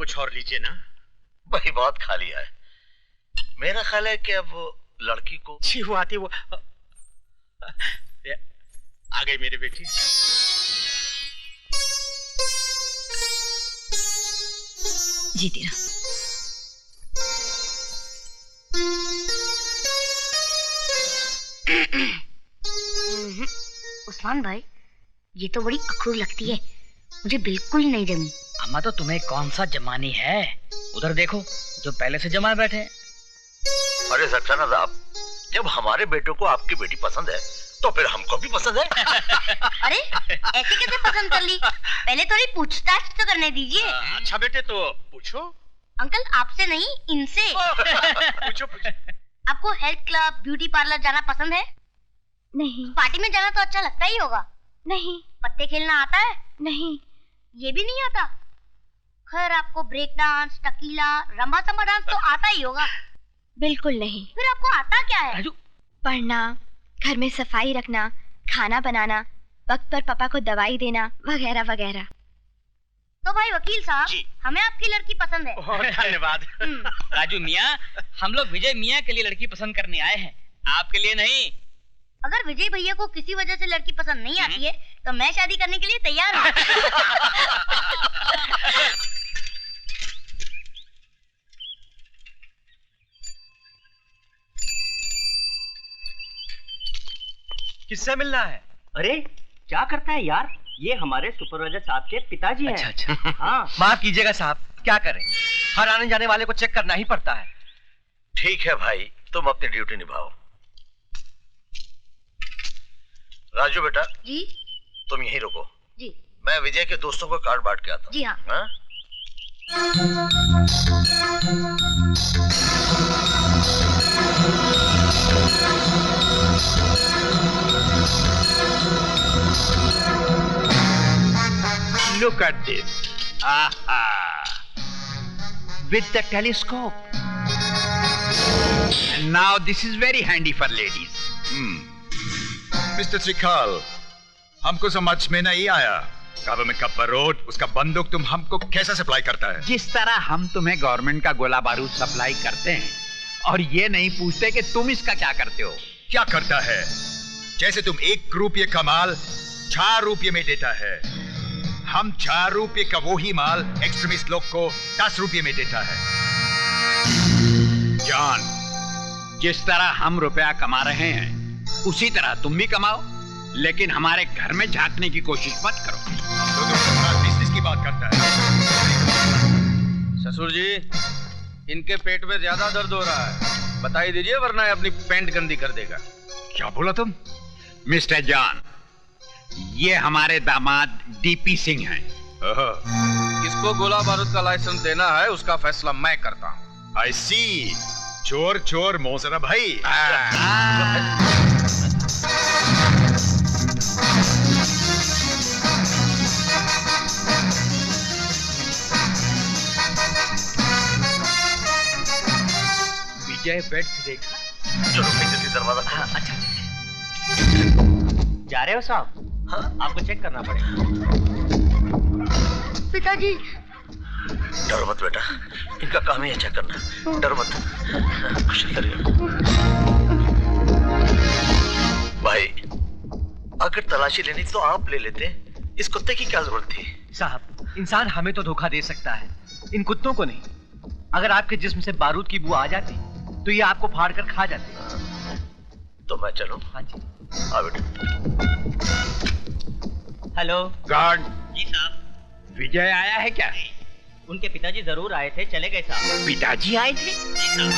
कुछ और लीजिए ना। भाई बहुत खा लिया है। मेरा ख्याल है कि अब वो लड़की को छी वो आती वो आ गई मेरी बेटी। जीती रहा। उस्मान भाई, ये तो बड़ी अखरू लगती है, मुझे बिल्कुल नहीं जमी। अम्मा तो तुम्हें कौन सा जमानी है, उधर देखो जो पहले से जमा बैठे। अरे सक्सेना साहब, जब हमारे बेटे को आपकी बेटी पसंद है तो फिर हमको भी पसंद है। अरे ऐसे कैसे पसंद कर ली? पहले थोड़ी पूछताछ तो करने दीजिए। अच्छा बेटे तो पूछो। अंकल आपसे नहीं, इनसे। पूछो पूछो। आपको हेल्थ क्लब, ब्यूटी पार्लर जाना पसंद है? नहीं। पार्टी में जाना तो अच्छा लगता ही होगा। नहीं। पत्ते खेलना आता है? नहीं। ये भी नहीं आता? खैर आपको break dance, tequila, rumba samba dance तो आता ही होगा। बिल्कुल नहीं। फिर आपको आता क्या है? पढ़ना, घर में सफाई रखना, खाना बनाना, वक्त पर पापा को दवाई देना, वगैरह वगैरह। तो भाई वकील साहब, हमें आपकी लड़की पसंद है। धन्यवाद। राजू मियाँ, हम लोग विजय मियाँ के लिए लड़की पसंद करने आए हैं, आपके लिए नहीं। अगर विजय भैया को किसी वजह से लड़की पसंद नहीं आती है तो मैं शादी करने के लिए तैयार हूँ। किससे मिलना है? अरे क्या करता है यार, ये हमारे सुपरवाइजर साहब के पिताजी हैं। अच्छा। हाँ। माफ कीजिएगा साहब, क्या करें, हर आने जाने वाले को चेक करना ही पड़ता है। ठीक है भाई, तुम अपनी ड्यूटी निभाओ। राजू बेटा जी। तुम यहीं रुको जी। मैं विजय के दोस्तों को कार्ड बांट के आता हूँ। जी हाँ। Look at this. Aha. With the telescope. And now this is very handy for ladies. Mister त्रिकाल, हमको समझ में नहीं आया, गवर्नमेंट का बारूद, उसका बंदूक तुम हमको कैसे सप्लाई करता है? जिस तरह हम तुम्हें गवर्नमेंट का गोला बारूद सप्लाई करते हैं और ये नहीं पूछते कि तुम इसका क्या करते हो। क्या करता है? जैसे तुम 1 रुपये का माल 4 रुपये में देता है, हम 4 रुपये का वही माल एक्सट्रीमिस्ट लोग को 10 रुपये में देता है। जॉन, जिस तरह हम रुपया कमा रहे हैं उसी तरह तुम भी कमाओ, लेकिन हमारे घर में झांकने की कोशिश मत करो। तो तुम बिजनेस की बात करता है? ससुर जी, इनके पेट में ज्यादा दर्द हो रहा है, बताई दीजिए वरना अपनी पैंट गंदी कर देगा। क्या बोला तुम? मिस्टर जॉन, ये हमारे दामाद डीपी सिंह हैं। किसको गोला बारूद का लाइसेंस देना है उसका फैसला मैं करता हूँ। आई सी, चोर चोर मोसरा भाई। विजय बेड से देखा। चलो जल्दी दरवाजा। हाँ, अच्छा। जा रहे हो साहब? हाँ, आपको चेक करना पड़ेगा। पिताजी। डरो मत बेटा, इनका काम ही अच्छा करना, डरो मत। कुछ नहीं करेगा भाई। अगर तलाशी लेनी तो आप ले लेते, इस कुत्ते की क्या जरूरत थी? साहब, इंसान हमें तो धोखा दे सकता है, इन कुत्तों को नहीं। अगर आपके जिस्म से बारूद की बू आ जाती तो ये आपको फाड़ कर खा जाते। तो मैं चलूं? हाँ जी। हाँ बेटा। Hello guard. जी साहब। विजय आया है क्या? उनके पिताजी जरूर आए थे, चले गए साहब। पिताजी आए थे? जी साहब।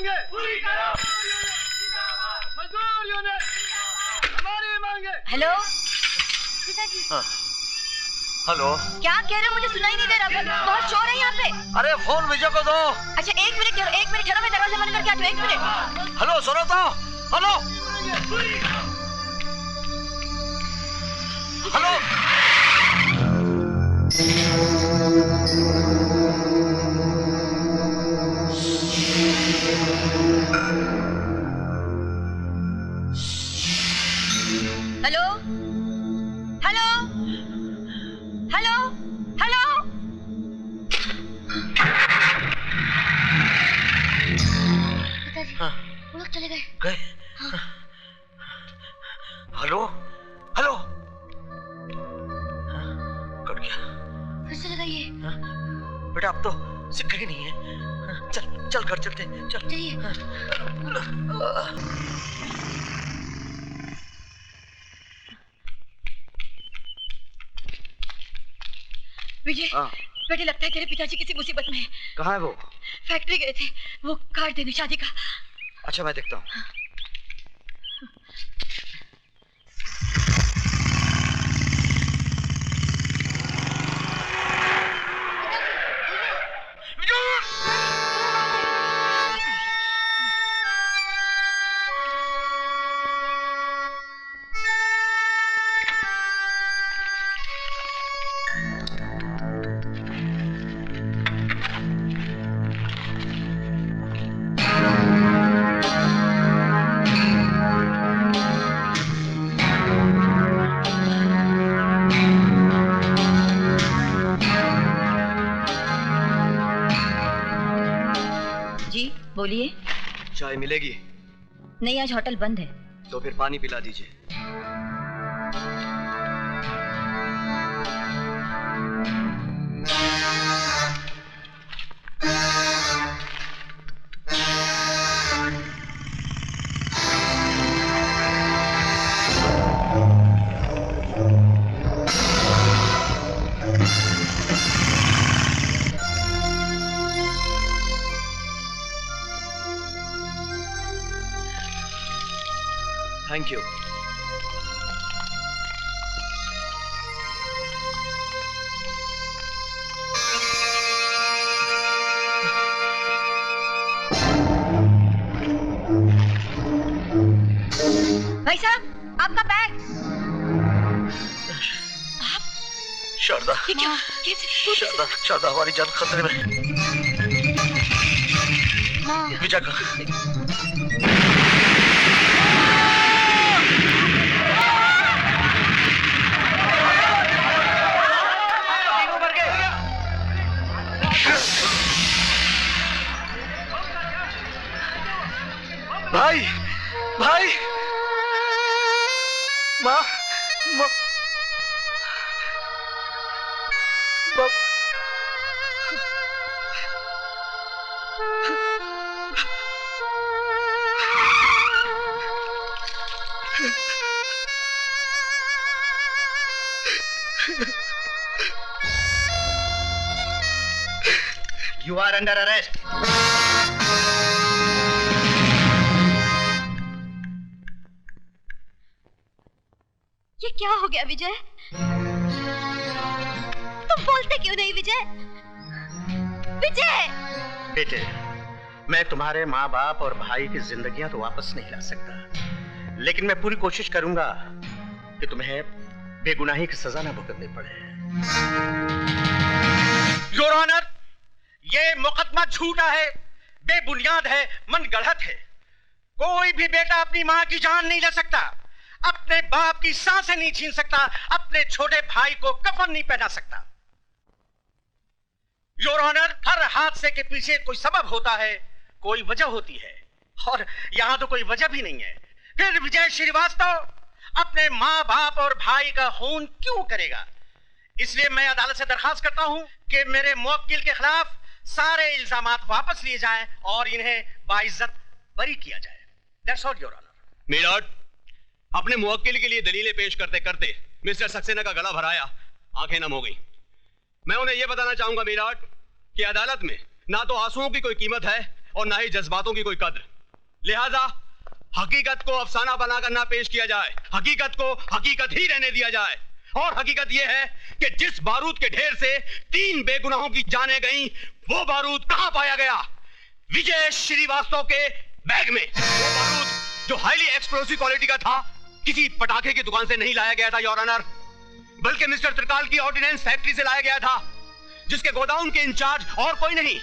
मांगे पूरी करो, मजदूर यूनियन हमारी मांगे। हेलो पिताजी। हेलो, क्या कह रहे हो? मुझे सुनाई नहीं दे रहा, बहुत शोर है यहाँ पे। अरे फोन विजय को दो। अच्छा एक मिनट ठहरो, मैं दरवाजा बंद करके आती हूँ, 1 मिनट। हेलो सुनो तो, hello hello. Hello hello hello hello. पिताजी हाँ। वो लोग चले गए। गए? Hello hello. कट गया। फिर से लगाइए। बेटा अब तो सिक्का ही नहीं है। चल चल घर चलते, चल चाहिए। विजय, बेटे लगता है तेरे पिताजी किसी मुसीबत में है। कहाँ है वो? फैक्ट्री गए थे, वो कार्ड देने शादी का। अच्छा मैं देखता हूँ। बोलिए। चाय मिलेगी? नहीं, आज होटल बंद है। तो फिर पानी पिला दीजिए। Thank you. भाई साहब, आपका बैग। आप? शारदा, ये क्या? शारदा, शारदा हमारी जान खतरे में। विजय का भाई, भाई, माँ, माँ, You are under arrest. ये क्या हो गया विजय? तुम बोलते क्यों नहीं विजय? विजय! बेटे, मैं तुम्हारे माँ बाप और भाई की जिंदगियां तो वापस नहीं ला सकता, लेकिन मैं पूरी कोशिश करूंगा कि तुम्हें बेगुनाही की सजा न भुगतनी पड़े। योर ऑनर, ये मुकदमा झूठा है, बेबुनियाद है, मन गढ़ंत है। कोई भी बेटा अपनी माँ की जान नहीं ले सकता, अपने बाप की सांसें नहीं छीन सकता, अपने छोटे भाई को कफन नहीं पहना सकता। योर ऑनर, हर हादसे के पीछे कोई सबब होता है, कोई वजह होती है, और यहां तो कोई वजह भी नहीं है। फिर विजय श्रीवास्तव अपने माँ बाप और भाई का खून क्यों करेगा? इसलिए मैं अदालत से दरखास्त करता हूं कि मेरे मुवक्किल के खिलाफ सारे इल्जामात वापस लिए जाएं और इन्हें बाइज्जत बरी किया जाए। That's all, Your Honor. मीराट, अपने मुवक्किल के लिए दलीलें पेश करते करते मिस्टर सक्सेना का गला भराया, आंखें नम हो गई। मैं उन्हें यह बताना चाहूंगा मीराट कि अदालत में ना तो आंसुओं की कोई कीमत है, और ना ही जज्बातों की कोई कद्र। लिहाजा हकीकत को अफसाना बनाकर ना पेश किया जाए, हकीकत को हकीकत ही रहने दिया जाए। और हकीकत यह है कि जिस बारूद के ढेर से 3 बेगुनाहों की जानें गईं, वो बारूद कहां पाया गया? विजय श्रीवास्तव के बैग में। वो बारूद जो हाईली एक्सप्लोसिव क्वालिटी का था, किसी पटाखे की दुकान से नहीं लाया गया था योर ऑनर, बल्कि मिस्टर त्रिकाल की ऑर्डिनेंस फैक्ट्री से लाया गया था, जिसके गोडाउन के इंचार्ज और कोई नहीं,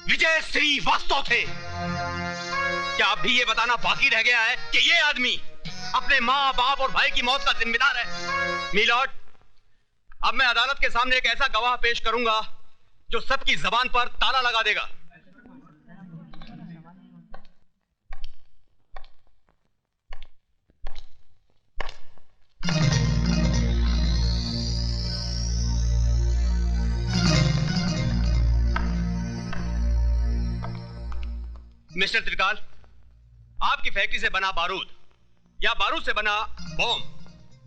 विजय श्रीवास्तव थे। क्या अब भी ये बताना बाकी रह गया है कि ये आदमी अपने माँ बाप और भाई की मौत का जिम्मेदार है? मिलॉर्ड, अब मैं अदालत के सामने एक ऐसा गवाह पेश करूंगा जो सबकी जबान पर ताला लगा देगा। मिस्टर त्रिकाल, आपकी फैक्ट्री से बना बारूद या बारूद से बना बॉम्ब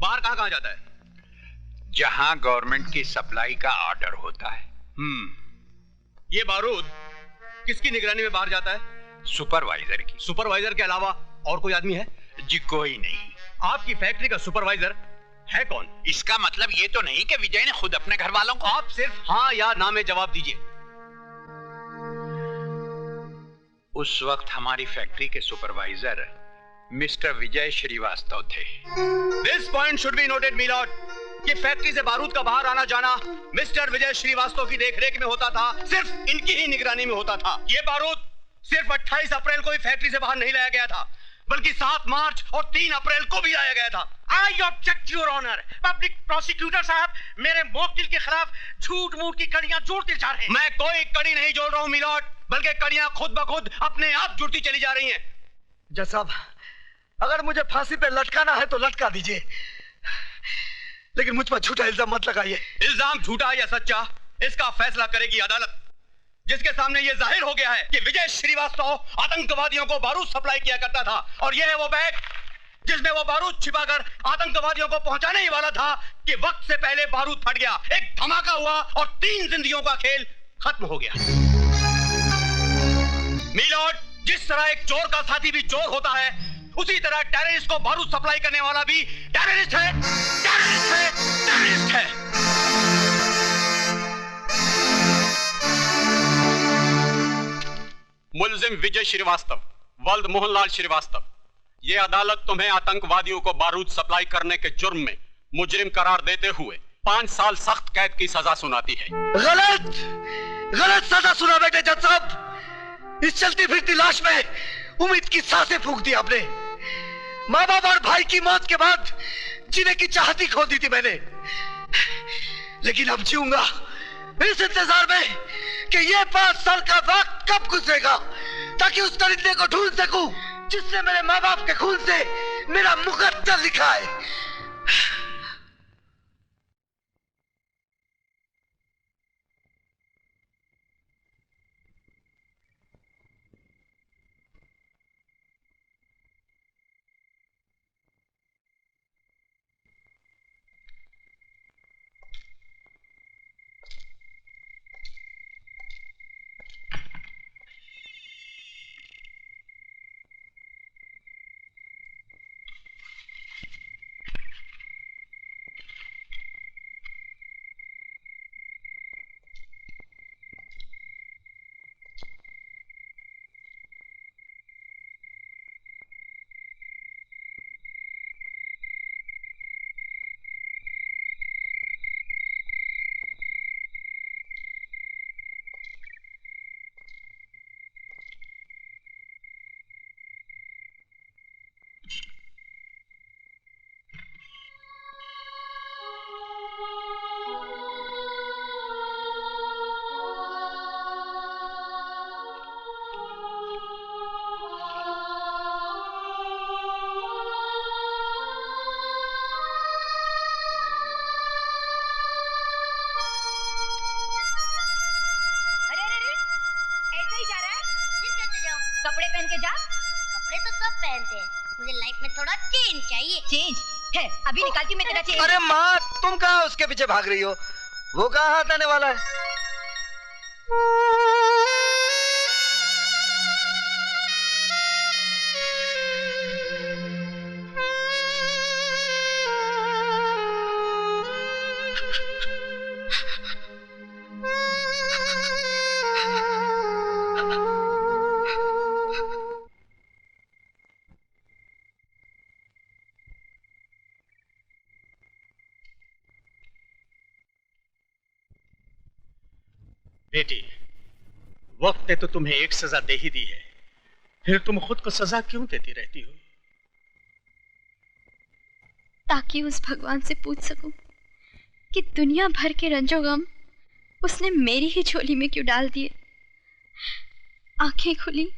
बाहर कहां कहां जाता है? जहां गवर्नमेंट की सप्लाई का ऑर्डर होता है। ये बारूद किसकी निगरानी में बाहर जाता है? सुपरवाइजर की। सुपरवाइजर के अलावा और कोई आदमी है? जी कोई नहीं। आपकी फैक्ट्री का सुपरवाइजर है कौन? इसका मतलब ये तो नहीं कि विजय ने खुद अपने घर वालों को। आप सिर्फ हाँ या ना में जवाब दीजिए। उस वक्त हमारी फैक्ट्री के सुपरवाइजर मिस्टर विजय श्रीवास्तव थे। This point should be noted milord, कि फैक्ट्री से बारूद का बाहर आना जाना मिस्टर विजय श्रीवास्तव की देखरेख में होता था, सिर्फ इनकी ही निगरानी में होता था। ये बारूद सिर्फ 28 अप्रैल को ही फैक्ट्री से बाहर नहीं लाया गया था, बल्कि 7 मार्च और 3 अप्रैल को भी लाया गया था। I object your honour. Public prosecutor साहब मेरे मुवक्किल के खिलाफ झूठ मूठ की कड़ियां जोड़ते जा रहे हैं। मैं कोई कड़ी नहीं जोड़ रहा हूं मिलॉर्ड, बल्कि कड़ियां खुद ब खुद अपने आप जुड़ती चली जा रही हैं। जज साहब, अगर मुझे फांसी पे लटकाना है तो लटका दीजिए, लेकिन मुझ पर झूठा इल्जाम मत लगाइए। इल्जाम झूठा या सच्चा, इसका फैसला करेगी अदालत, जिसके सामने यह जाहिर हो गया है कि विजय श्रीवास्तव आतंकवादियों को बारूद सप्लाई किया करता था, और यह है वो बैग जिसमें वो बारूद छिपाकर आतंकवादियों को पहुंचाने ही वाला था कि वक्त से पहले बारूद फट गया, एक धमाका हुआ और 3 जिंदगियों का खेल खत्म हो गया। मिलॉर्ड, जिस तरह एक चोर का साथी भी चोर होता है, उसी तरह टेररिस्ट को बारूद सप्लाई करने वाला भी टेररिस्ट है, टेररिस्ट है, टेररिस्ट है। मुलजिम विजय श्रीवास्तव, वल्द मोहनलाल श्रीवास्तव, ये अदालत तुम्हें आतंकवादियों को बारूद सप्लाई करने के जुर्म में मुजरिम करार देते हुए 5 साल सख्त कैद की सजा सुनाती है। गलत, गलत सजा सुना बेटे जज साहब। इस चलती फिरती लाश में उम्मीद की सांसें फूंक दी आपने। माँ बाप और भाई की मौत के बाद जीने की चाहती खो दी थी मैंने, लेकिन अब जीऊंगा इस इंतजार में कि ये 5 साल का वक्त कब गुजरेगा, ताकि उस दरिंदे को ढूंढ सकूं जिसने मेरे माँ बाप के खून से मेरा मुकद्दर लिखा है। कपड़े पहन के जा। कपड़े तो सब पहनते हैं, मुझे लाइफ में थोड़ा चेंज चाहिए। चेंज है, अभी निकालती मैं तेरा चेंज। अरे माँ, तुम कहाँ उसके पीछे भाग रही हो? वो कहाँ हाथ आने वाला है? बेटी, वक्त ने तो तुम्हें एक सजा दे ही दी है, फिर तुम खुद को सजा क्यों देती रहती हो? ताकि उस भगवान से पूछ सकूं कि दुनिया भर के रंजो गम उसने मेरी ही झोली में क्यों डाल दिए। आंखें खुली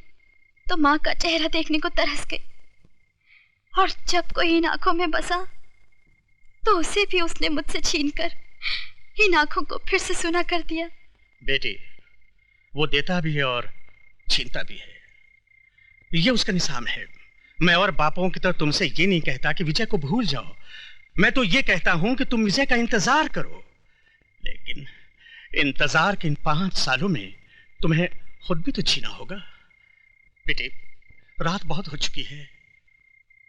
तो माँ का चेहरा देखने को तरस गई, और जब कोई इन आंखों में बसा तो उसे भी उसने मुझसे छीनकर इन आंखों को फिर से सुना कर दिया। बेटी, वो देता भी है और छीनता भी है, ये उसका निशान है। मैं और बापों की तरह तुमसे ये नहीं कहता कि विजय को भूल जाओ, मैं तो ये कहता हूं कि तुम विजय का इंतजार करो। लेकिन इंतजार के इन 5 सालों में तुम्हें खुद भी तो जीना होगा। बेटी, रात बहुत हो चुकी है,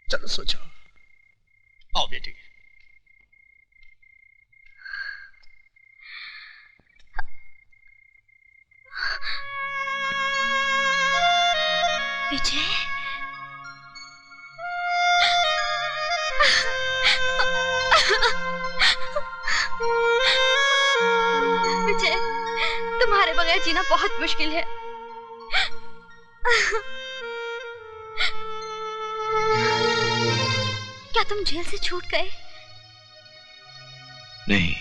चलो सो जाओ। आओ बेटी। विजय, विजय, तुम्हारे बगैर जीना बहुत मुश्किल है। क्या तुम जेल से छूट गए? नहीं,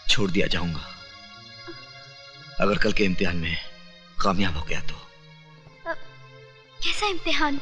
छोड़ दिया जाऊंगा अगर कल के इम्तिहान में कामयाब हो गया तो। कैसा इम्तिहान?